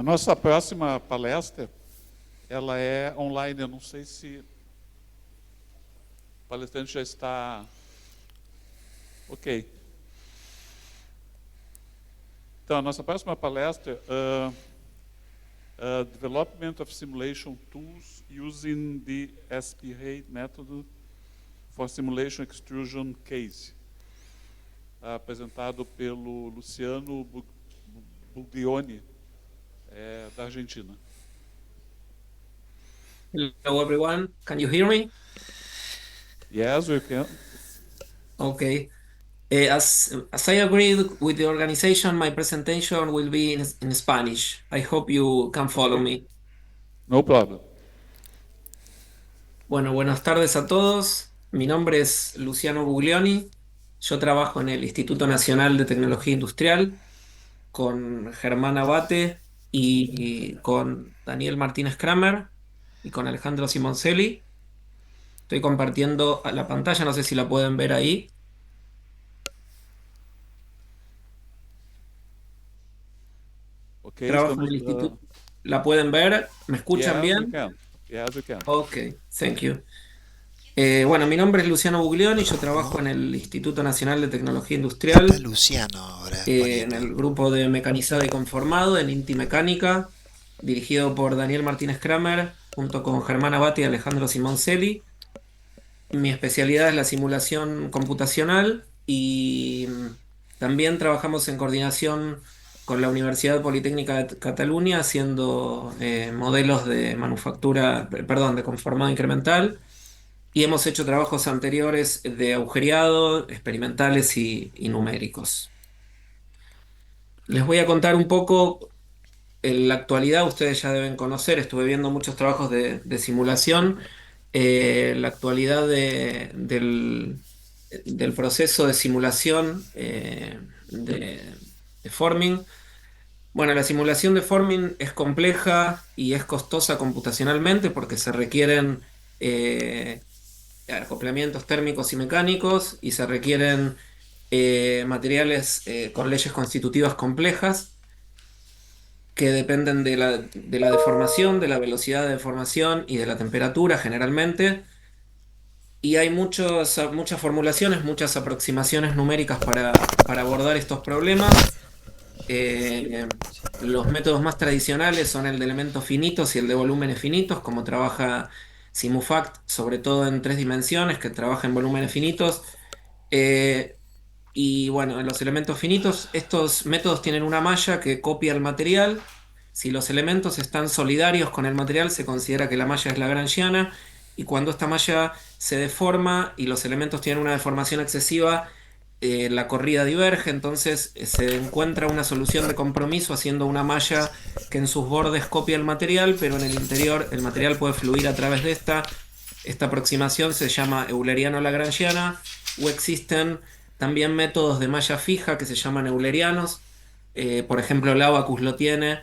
A nossa próxima palestra, ela é online. Eu não sei se o palestrante já está ok. Então, a nossa próxima palestra, Development of Simulation Tools Using the SPA Method for Simulation Extrusion Case, apresentado pelo Luciano Buglioni, da Argentina. Hello everyone, can you hear me? Yes, we can. Okay. As I agreed with the organization, my presentation will be in Spanish. I hope you can follow Okay. me. No problem. Bueno, buenas tardes a todos. Mi nombre es Luciano Buglioni. Yo trabajo en el Instituto Nacional de Tecnología Industrial con Germán Abate y con Daniel Martínez Kramer y con Alejandro Simoncelli. Estoy compartiendo la pantalla, no sé si la pueden ver ahí. Ok, Trabajo en estamos. el instituto. ¿La pueden ver? ¿Me escuchan Yes, we bien? can. Yes, we can. Ok, thank you. Bueno, mi nombre es Luciano Buglioni y yo trabajo en el Instituto Nacional de Tecnología Está Industrial, Luciano ahora en poniendo. el grupo de mecanizado y conformado en Inti Mecánica, dirigido por Daniel Martínez Kramer, junto con Germán Abate y Alejandro Simoncelli. Mi especialidad es la simulación computacional y también trabajamos en coordinación con la Universidad Politécnica de Cataluña haciendo modelos de manufactura, perdón, de conformado incremental y hemos hecho trabajos anteriores de agujereado, experimentales y numéricos. Les voy a contar un poco en la actualidad, ustedes ya deben conocer, estuve viendo muchos trabajos de simulación. La actualidad del proceso de simulación de forming. Bueno, la simulación de forming es compleja y es costosa computacionalmente porque se requieren eh, acoplamientos térmicos y mecánicos y se requieren materiales con leyes constitutivas complejas que dependen de la deformación, de la velocidad de deformación y de la temperatura generalmente. Y hay muchas formulaciones, muchas aproximaciones numéricas para abordar estos problemas. Los métodos más tradicionales son el de elementos finitos y el de volúmenes finitos, como trabaja Simufact, sobre todo en tres dimensiones, que trabaja en volúmenes finitos. Eh, y bueno, en los elementos finitos, estos métodos tienen una malla que copia el material. Si los elementos están solidarios con el material, se considera que la malla es lagrangiana. Y cuando esta malla se deforma y los elementos tienen una deformación excesiva, la corrida diverge. Entonces se encuentra una solución de compromiso haciendo una malla que en sus bordes copia el material, pero en el interior el material puede fluir a través de esta. Esta aproximación se llama euleriano-lagrangiana o existen también métodos de malla fija que se llaman eulerianos. Por ejemplo, el Abacus lo tiene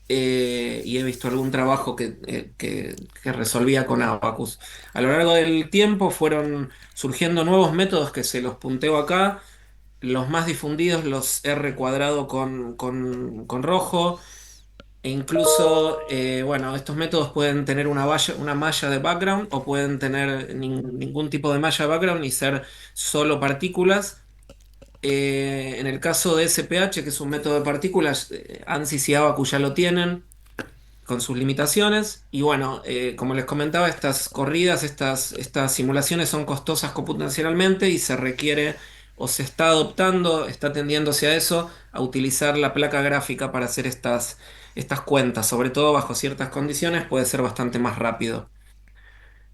y he visto algún trabajo que resolvía con Abacus. A lo largo del tiempo fueron surgiendo nuevos métodos que se los punteo acá. Los más difundidos, los R cuadrado con rojo. E incluso, bueno, estos métodos pueden tener una malla de background o pueden tener ningún tipo de malla de background y ser solo partículas. En el caso de SPH, que es un método de partículas, ANSYS y Abacus ya lo tienen con sus limitaciones. Y bueno, como les comentaba, estas corridas, estas simulaciones son costosas computacionalmente y se requiere o se está adoptando, está tendiéndose a eso, a utilizar la placa gráfica para hacer estas cuentas, sobre todo bajo ciertas condiciones, puede ser bastante más rápido.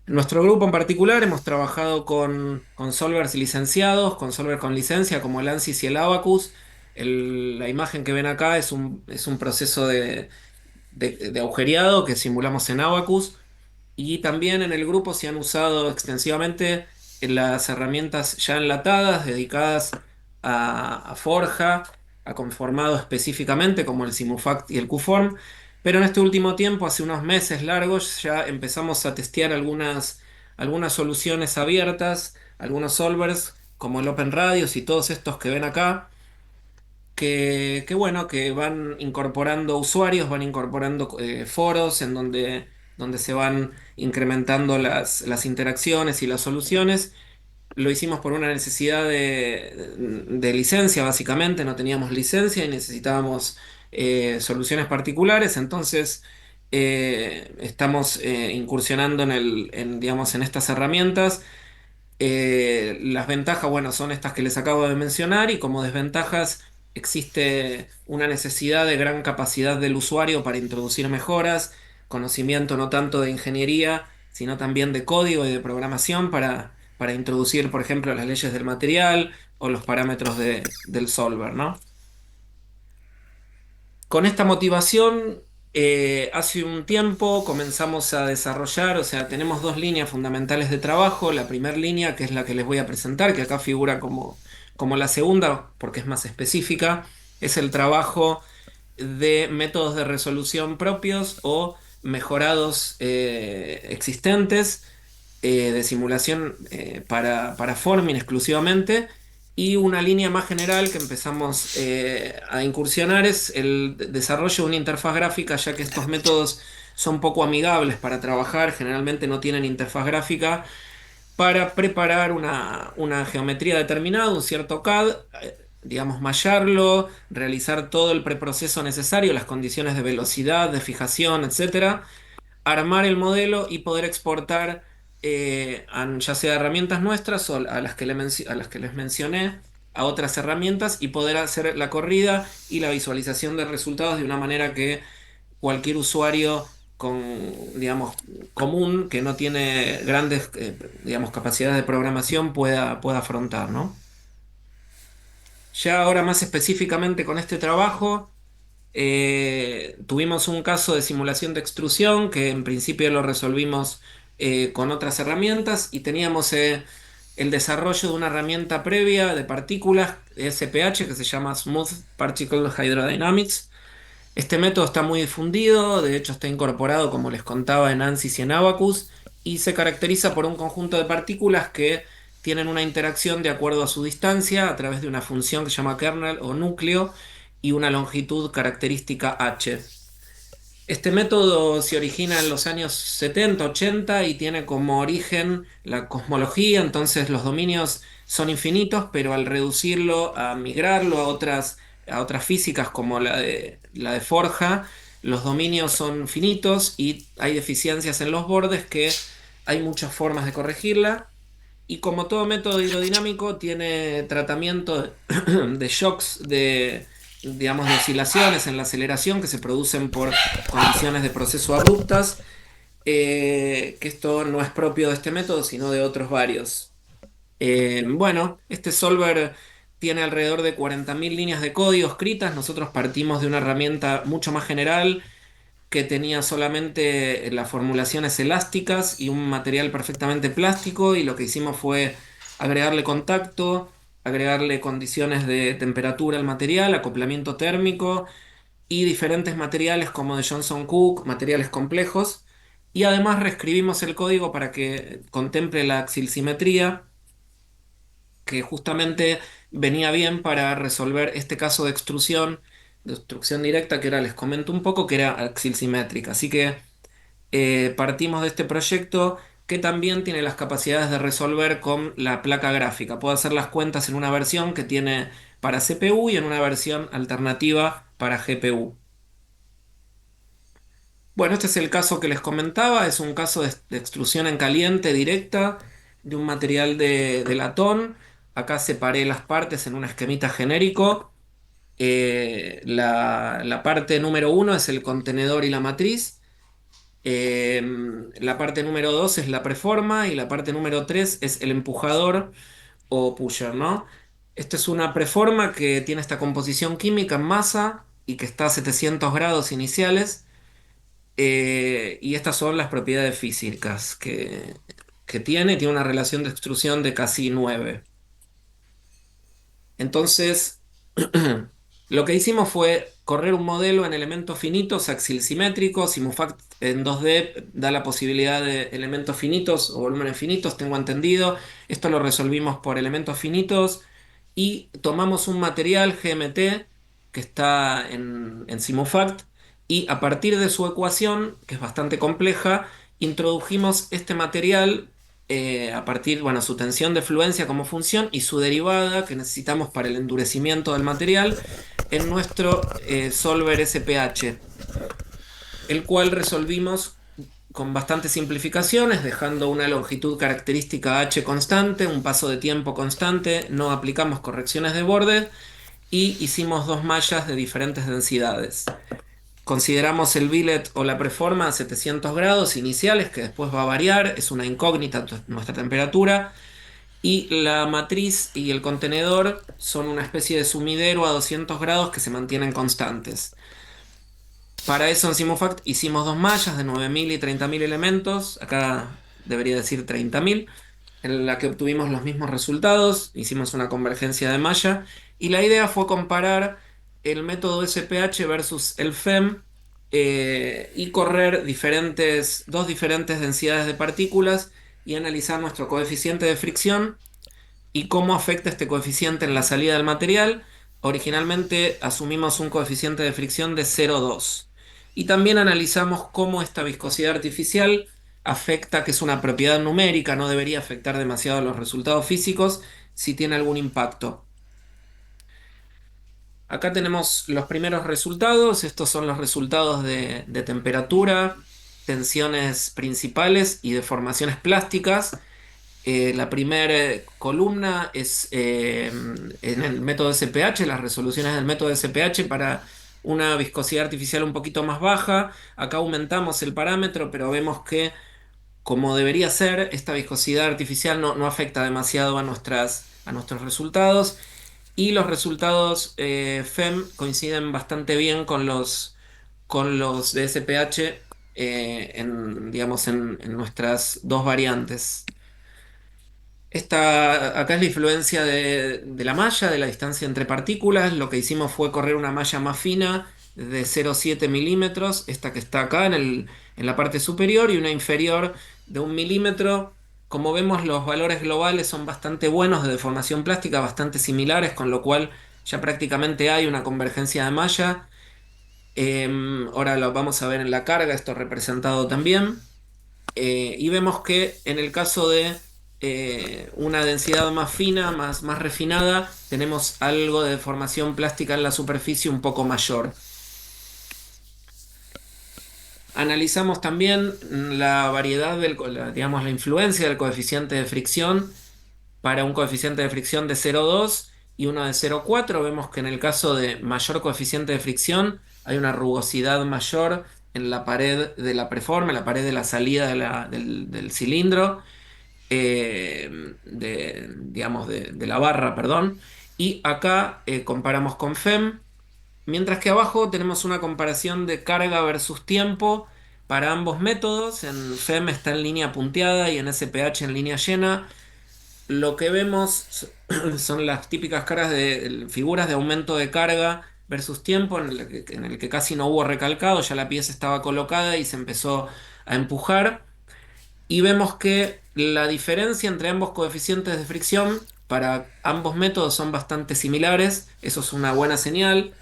En nuestro grupo en particular hemos trabajado con solvers licenciados, con solvers con licencia como el ANSYS y el Abacus. La imagen que ven acá es un proceso de agujereado que simulamos en Abacus. Y también en el grupo se han usado extensivamente las herramientas ya enlatadas dedicadas a forja, a conformado específicamente, como el Simufact y el Qform. Pero en este último tiempo, hace unos meses largos, ya empezamos a testear algunas soluciones abiertas, algunos solvers, como el OpenRadios y todos estos que ven acá que bueno, que van incorporando usuarios, van incorporando foros en donde se van incrementando las interacciones y las soluciones. Lo hicimos por una necesidad de licencia, básicamente, no teníamos licencia y necesitábamos soluciones particulares, entonces estamos incursionando digamos, en estas herramientas. Las ventajas, bueno, son estas que les acabo de mencionar y como desventajas existe una necesidad de gran capacidad del usuario para introducir mejoras, conocimiento no tanto de ingeniería, sino también de código y de programación para introducir, por ejemplo, las leyes del material o los parámetros del solver, ¿no? Con esta motivación, hace un tiempo comenzamos a desarrollar, o sea, tenemos dos líneas fundamentales de trabajo. La primera línea, que es la que les voy a presentar, que acá figura como la segunda, porque es más específica, es el trabajo de métodos de resolución propios o mejorados existentes de simulación para Forming exclusivamente. Y una línea más general que empezamos a incursionar es el desarrollo de una interfaz gráfica, ya que estos métodos son poco amigables para trabajar, generalmente no tienen interfaz gráfica, para preparar una geometría determinada, un cierto CAD, digamos, mallarlo, realizar todo el preproceso necesario, las condiciones de velocidad, de fijación, etcétera, armar el modelo y poder exportar ya sea herramientas nuestras o a las que, a las que les mencioné, a otras herramientas y poder hacer la corrida y la visualización de resultados de una manera que cualquier usuario digamos, común que no tiene grandes, digamos, capacidades de programación pueda afrontar, ¿no? Ya ahora más específicamente con este trabajo. Tuvimos un caso de simulación de extrusión que en principio lo resolvimos con otras herramientas y teníamos el desarrollo de una herramienta previa de partículas SPH que se llama Smooth Particle Hydrodynamics. Este método está muy difundido, de hecho está incorporado, como les contaba, en ANSYS y en Abaqus, y se caracteriza por un conjunto de partículas que tienen una interacción de acuerdo a su distancia a través de una función que se llama kernel o núcleo y una longitud característica h. Este método se origina en los años 70, 80 y tiene como origen la cosmología, entonces los dominios son infinitos, pero al reducirlo, a migrarlo a otras físicas como la de Forja, los dominios son finitos y hay deficiencias en los bordes que hay muchas formas de corregirla. Y como todo método hidrodinámico, tiene tratamiento de shocks, digamos, de oscilaciones en la aceleración que se producen por condiciones de proceso abruptas, que esto no es propio de este método, sino de otros varios. Bueno, este solver tiene alrededor de 40.000 líneas de código escritas. Nosotros partimos de una herramienta mucho más general que tenía solamente las formulaciones elásticas y un material perfectamente plástico y lo que hicimos fue agregarle contacto, agregarle condiciones de temperatura al material, acoplamiento térmico y diferentes materiales como de Johnson Cook, materiales complejos. Y además reescribimos el código para que contemple la axil-simetría, que justamente venía bien para resolver este caso de extrusión directa, que ahora les comento un poco, que era axil simétrica. Así que partimos de este proyecto que también tiene las capacidades de resolver con la placa gráfica. Puedo hacer las cuentas en una versión que tiene para CPU y en una versión alternativa para GPU. Bueno, este es el caso que les comentaba, es un caso de extrusión en caliente directa de un material de latón. Acá separé las partes en un esquemita genérico. La parte número uno es el contenedor y la matriz. Eh, la parte número 2 es la preforma y la parte número 3 es el empujador o pusher, ¿no? Esta es una preforma que tiene esta composición química en masa y que está a 700 grados iniciales. Y estas son las propiedades físicas que tiene una relación de extrusión de casi 9. Entonces, lo que hicimos fue correr un modelo en elementos finitos, axil-simétricos. Simufact en 2D da la posibilidad de elementos finitos o volúmenes finitos, tengo entendido. Esto lo resolvimos por elementos finitos y tomamos un material GMT que está en Simufact, y a partir de su ecuación, que es bastante compleja, introdujimos este material a partir, bueno, su tensión de fluencia como función y su derivada que necesitamos para el endurecimiento del material en nuestro solver SPH, el cual resolvimos con bastantes simplificaciones, dejando una longitud característica h constante, un paso de tiempo constante, no aplicamos correcciones de borde y hicimos dos mallas de diferentes densidades. Consideramos el billet o la preforma a 700 grados iniciales, que después va a variar, es una incógnita nuestra temperatura, y la matriz y el contenedor son una especie de sumidero a 200 grados que se mantienen constantes. Para eso en Simufact hicimos dos mallas de 9000 y 30000 elementos, acá debería decir 30000, en la que obtuvimos los mismos resultados, hicimos una convergencia de malla y la idea fue comparar el método SPH versus el FEM y correr dos diferentes densidades de partículas y analizar nuestro coeficiente de fricción y cómo afecta este coeficiente en la salida del material. Originalmente asumimos un coeficiente de fricción de 0,2 y también analizamos cómo esta viscosidad artificial afecta, que es una propiedad numérica, no debería afectar demasiado a los resultados físicos, si tiene algún impacto. Acá tenemos los primeros resultados, estos son los resultados de temperatura, tensiones principales y deformaciones plásticas. La primera columna es en el método SPH, las resoluciones del método SPH para una viscosidad artificial un poquito más baja. Acá aumentamos el parámetro, pero vemos que, como debería ser, esta viscosidad artificial no afecta demasiado a nuestros resultados. Y los resultados FEM coinciden bastante bien con los de SPH digamos, en nuestras dos variantes. Acá es la influencia de la malla, de la distancia entre partículas. Lo que hicimos fue correr una malla más fina de 0,7 milímetros, esta que está acá en la parte superior, y una inferior de 1 milímetro. Como vemos, los valores globales son bastante buenos de deformación plástica, bastante similares, con lo cual ya prácticamente hay una convergencia de malla. Ahora lo vamos a ver en la carga, esto representado también. Y vemos que en el caso de una densidad más fina, más refinada, tenemos algo de deformación plástica en la superficie un poco mayor. Analizamos también la variedad digamos, la influencia del coeficiente de fricción para un coeficiente de fricción de 0,2 y uno de 0,4. Vemos que en el caso de mayor coeficiente de fricción hay una rugosidad mayor en la pared de la preforma, en la pared de la salida del cilindro, digamos, de la barra, perdón. Y acá comparamos con FEM, mientras que abajo tenemos una comparación de carga versus tiempo para ambos métodos. En FEM está en línea punteada y en SPH en línea llena. Lo que vemos son las típicas figuras de aumento de carga versus tiempo, en el que casi no hubo recalcado, ya la pieza estaba colocada y se empezó a empujar. Y vemos que la diferencia entre ambos coeficientes de fricción para ambos métodos son bastante similares, eso es una buena señal.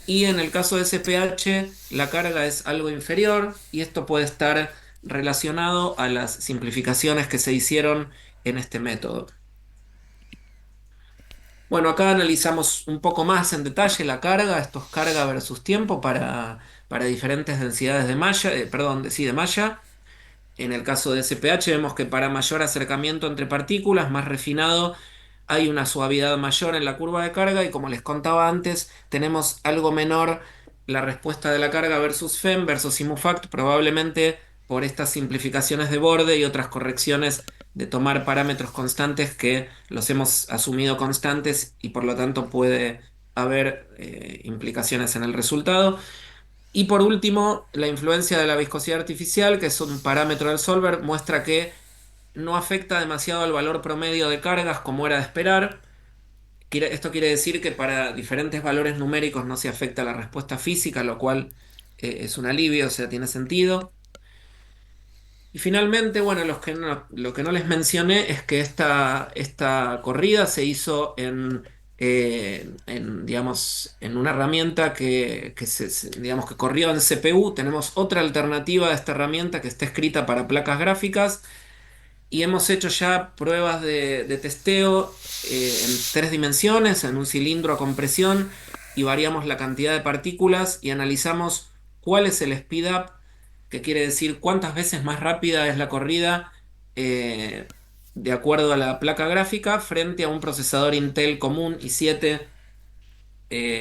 Y en el caso de SPH, la carga es algo inferior y esto puede estar relacionado a las simplificaciones que se hicieron en este método. Bueno, acá analizamos un poco más en detalle la carga, esto es carga versus tiempo para diferentes densidades de malla, perdón, sí, de malla. En el caso de SPH vemos que para mayor acercamiento entre partículas, más refinado, hay una suavidad mayor en la curva de carga y, como les contaba antes, tenemos algo menor la respuesta de la carga versus FEM versus Simufact, probablemente por estas simplificaciones de borde y otras correcciones de tomar parámetros constantes que los hemos asumido constantes y por lo tanto puede haber implicaciones en el resultado. Y por último, la influencia de la viscosidad artificial, que es un parámetro del solver, muestra que no afecta demasiado al valor promedio de cargas como era de esperar. Esto quiere decir que para diferentes valores numéricos no se afecta la respuesta física, lo cual es un alivio, o sea, tiene sentido. Y finalmente, bueno, lo que no les mencioné es que esta corrida se hizo digamos, en una herramienta que digamos, que corrió en CPU. Tenemos otra alternativa de esta herramienta que está escrita para placas gráficas y hemos hecho ya pruebas de testeo en tres dimensiones, en un cilindro a compresión, y variamos la cantidad de partículas y analizamos cuál es el speed up, que quiere decir cuántas veces más rápida es la corrida eh, de acuerdo a la placa gráfica frente a un procesador Intel común i7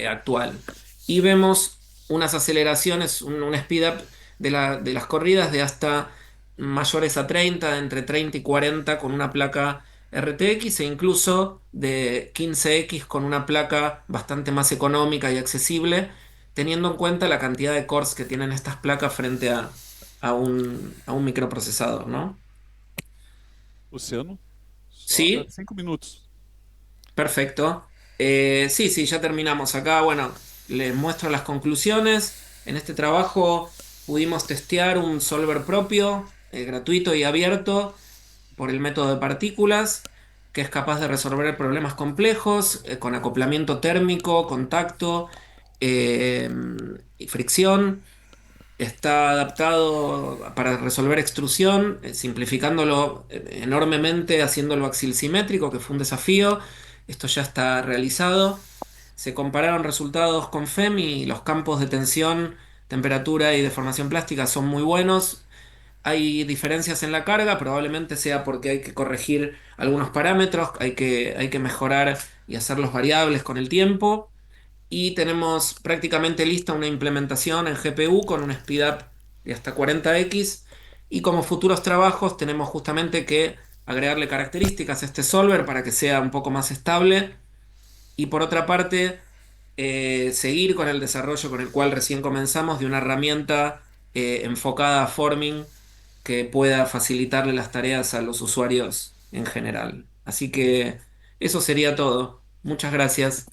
actual. Y vemos unas aceleraciones, un speed up de las corridas de hasta mayores a 30, de entre 30 y 40 con una placa RTX, e incluso de 15X con una placa bastante más económica y accesible, teniendo en cuenta la cantidad de cores que tienen estas placas frente a un microprocesador, ¿no? Luciano, sobra Sí. 5 minutos. Perfecto. Sí, sí, ya terminamos acá. Bueno, les muestro las conclusiones. En este trabajo pudimos testear un solver propio, gratuito y abierto por el método de partículas, que es capaz de resolver problemas complejos con acoplamiento térmico, contacto eh, y fricción. Está adaptado para resolver extrusión, simplificándolo enormemente, haciéndolo axil simétrico, que fue un desafío. Esto ya está realizado. Se compararon resultados con FEM y los campos de tensión, temperatura y deformación plástica son muy buenos. Hay diferencias en la carga, probablemente sea porque hay que corregir algunos parámetros, hay que mejorar y hacerlos variables con el tiempo. Y tenemos prácticamente lista una implementación en GPU con un speedup de hasta 40x. Y como futuros trabajos tenemos justamente que agregarle características a este solver para que sea un poco más estable. Y por otra parte, seguir con el desarrollo con el cual recién comenzamos de una herramienta enfocada a forming que pueda facilitarle las tareas a los usuarios en general. Así que eso sería todo. Muchas gracias.